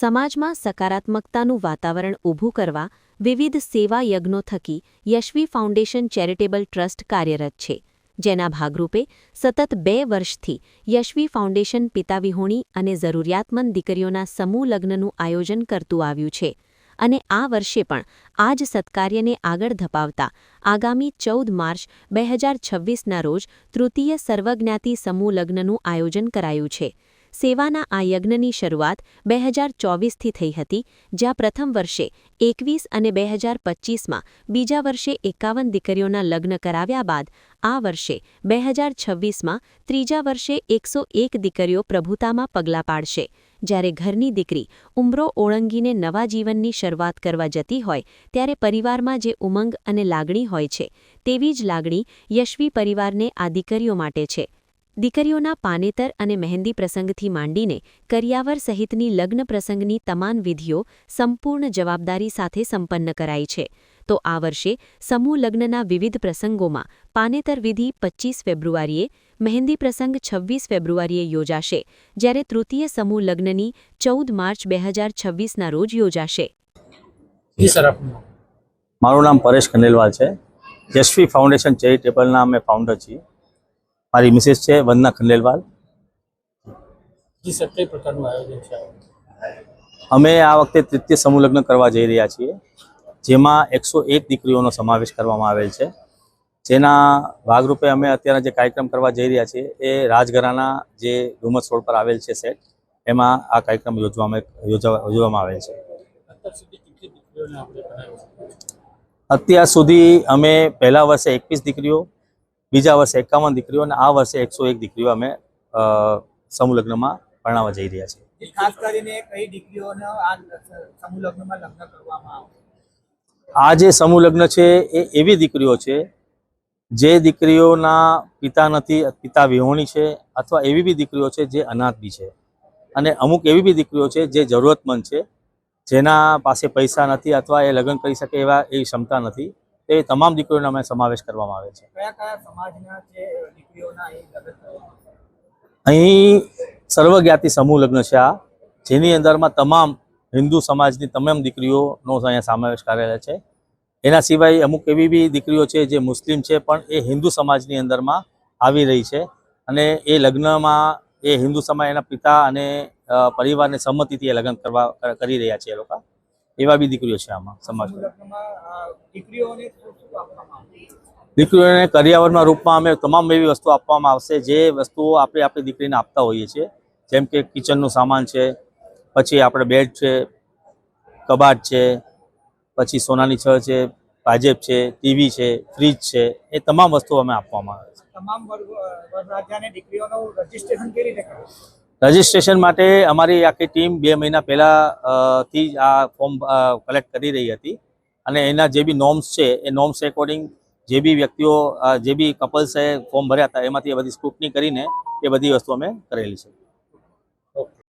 સમાજમાં સકારાત્મકતાનું વાતાવરણ ઊભું કરવા વિવિધ સેવા યજ્ઞો થકી યશવી ફાઉન્ડેશન ચેરિટેબલ ટ્રસ્ટ કાર્યરત છે, જેના ભાગરૂપે સતત 2 વર્ષથી યશવી ફાઉન્ડેશન પિતાવિહોણી અને જરૂરિયાતમંદ દીકરીઓના સમૂહ લગ્નનું આયોજન કરતું આવ્યું છે અને આ વર્ષે પણ આ જ સત્કાર્યને આગળ ધપાવતા આગામી 14 માર્ચ 2026ના રોજ તૃતીય સર્વજ્ઞાતિ સમૂહ લગ્નનું આયોજન કરાયું છે। સેવાના આ યજ્ઞની શરૂઆત 2024થી થઈ હતી, જ્યાં પ્રથમ વર્ષે 21 અને 2025માં બીજા વર્ષે 51 દીકરીઓના લગ્ન કરાવ્યા બાદ આ વર્ષે 2026માં ત્રીજા વર્ષે 101 દીકરીઓ પ્રભુતામાં પગલાં પાડશે, જ્યારે ઘરની દીકરી ઉંબરો ઓળંગીને નવા જીવનની શરૂઆત કરવા જતી હોય ત્યારે પરિવારમાં જે ઉમંગ અને લાગણી હોય છે, તેવી જ લાગણી યશવી પરિવારને આ દીકરીઓ માટે છે। દીકરીઓના પાનેતર અને મહેંદી પ્રસંગથી માંડીને કરિયાવર સહિતની લગ્ન પ્રસંગની તમામ વિધિઓ સંપૂર્ણ જવાબદારી સાથે સંપન્ન કરાઈ છે। તો આ વર્ષે સમૂહ લગ્નના વિવિધ પ્રસંગોમાં પાનેતર વિધિ 25 ફેબ્રુઆરીએ, મહેંદી પ્રસંગ 26 ફેબ્રુઆરીએ યોજાશે, જ્યારે તૃતીય સમૂહ લગ્નની 14 માર્ચ 2026ના રોજ યોજાશે। મારું નામ પરેશ ખંડેલવાલ છે। યશવી ફાઉન્ડેશન ચેરિટેબલના અમે ફાઉન્ડર છીએ। મારી મિसेस છે વંદના ખંડેલવાલ। જી સર, કઈ પ્રકારનું આયોજન છે? અમે આ વખતે તૃતીય સમૂહ લગ્ન કરવા જઈ રહ્યા છીએ, જેમાં 101 દીકરીઓનો સમાવેશ કરવામાં આવેલ છે, જેના ભાગરૂપે અમે અત્યારે જે કાર્યક્રમ કરવા જઈ રહ્યા છીએ એ રાજઘરાના જે ડુમસ રોડ પર આવેલ છે સેટ, એમાં આ કાર્યક્રમ યોજવામાં આવેલ છે। અત્યાર સુધી અમે પહેલા વર્ષે 21 દીકરીઓ, બીજા વર્ષે 51 દીકરીઓ અને આ વર્ષે 101 દીકરીઓ અમે સમૂહ લગ્નમાં પરણાવવા જઈ રહ્યા છીએ। ખાસ કરીને કઈ દીકરીઓને આ સમૂહ લગ્નમાં લગ્ન કરવામાં આવે? આ જે સમૂહ લગ્ન છે એ એવી દીકરીઓ છે જે દીકરીઓના પિતા નથી, પિતા વિહોણી છે, અથવા એવી બી દીકરીઓ છે જે અનાથ બી છે, અને અમુક એવી બી દીકરીઓ છે જે જરૂરતમંદ છે, જેના પાસે પૈસા નથી અથવા એ લગ્ન કરી શકે એવી ક્ષમતા નથી, તે તમામ દીકરીઓનો અમે સમાવેશ કરવામાં આવે છે। કયા કયા સમાજના જે દીકરીઓના અહીં લગ્ન કરવામાં આવે? અહીં સર્વજ્ઞાતિ સમૂહ લગ્ન છે આ, જેની અંદરમાં તમામ હિન્દુ સમાજની તમામ દીકરીઓનો અહીંયા સમાવેશ કરેલો છે। એના સિવાય અમુક એવી બી દીકરીઓ છે જે મુસ્લિમ છે પણ એ હિન્દુ સમાજની અંદરમાં આવી રહી છે, અને એ લગ્નમાં એ હિન્દુ સમાજ એના પિતા અને પરિવારની સંમતિથી એ લગ્ન કરી રહ્યા છે। એ લોકો એવા બી દીકરીઓ છે આમાં સમાજમાં। દીકરીઓને કરિયાવરના રૂપમાં અમે તમામ એવી વસ્તુ આપવામાં આવશે જે વસ્તુઓ આપણે આપણી દીકરીને આપતા હોઈએ છીએ, જેમ કે કિચનનું સામાન છે, પછી આપણે બેડ છે, કબાટ છે, પછી સોનાની છ છે, પાજેબ છે, ટીવી છે, ફ્રીજ છે, એ તમામ વસ્તુઓ અમે આપવામાં આવે છે। તમામ વરરાજાને દીકરીઓનું રજીસ્ટ્રેશન કેવી રીતે કરવું? રજીસ્ટ્રેશન માટે અમારી આખી ટીમ 2 મહિના પહેલાથી આ ફોર્મ કલેક્ટ કરી રહી હતી, અને એના જે બી નોર્મ્સ છે એ નોર્મ્સ એકોર્ડિંગ જે બી વ્યક્તિઓ જે બી કપલ્સે ફોર્મ ભર્યા હતા એમાંથી બધી સ્ક્રુટની કરીને એ બધી વસ્તુ અમે કરેલી છે।